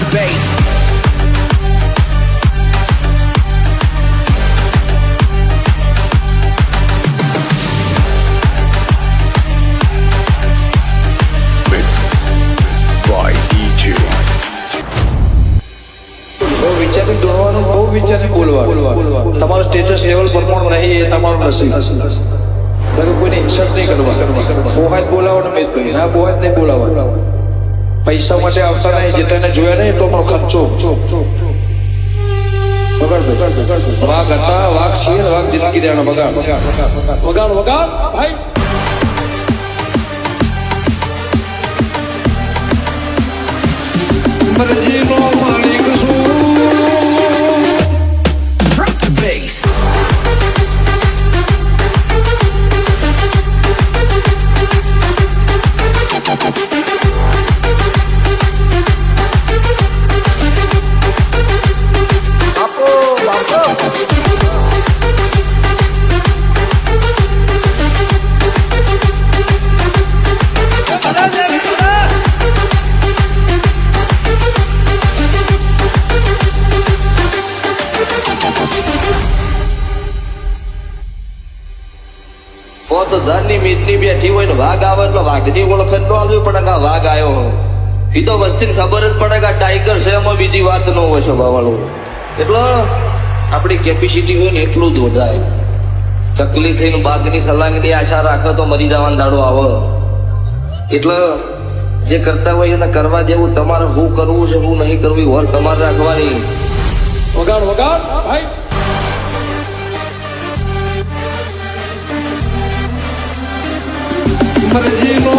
bass. વિચારી દોડવાનું બહુ વિચારી બોલવાનું તમારું સ્ટેટસ લેવલ પ્રમાણ નહીં એ તમારું નસીબ કોઈને ઇન્સલ્ટ નહીં કરવા બોહાત બોલાવવાનું મેં ભાઈ ના બોહાત નહીં બોલાવવા પૈસા માટે આવતા નહીં જેટલાને જોયા નહીં એટલો પણ ખર્ચો વાઘ હતા વાઘ છીએ વાઘ જિંદગી દેવાનો બગાડ વગાડ વગાડ ભાઈ મરજીનો માલિક છું Bass. તો ધારની મીટની બેઠી હોય ને વાઘ આવે એટલે વાઘની ઓળખ ન આવવી પડે કે આ વાઘ આવ્યો હોય એ તો વચ્ચે ખબર જ પડે કે આ ટાઈગર છે એમાં બીજી વાત ન હોય સ્વભાવવાળું એટલે આપણી કેપેસિટી હોય ને એટલું જ વધાય ચકલી થઈને બાઘની સલાંગની આશા રાખે તો મરી જવાનો દાડો આવે એટલે જે કરતા હોય એને કરવા દેવું તમારે શું કરવું છે શું નહીં કરવું હોર તમારે રાખવાની વગાડ વગાડ ભાઈ મરજીનો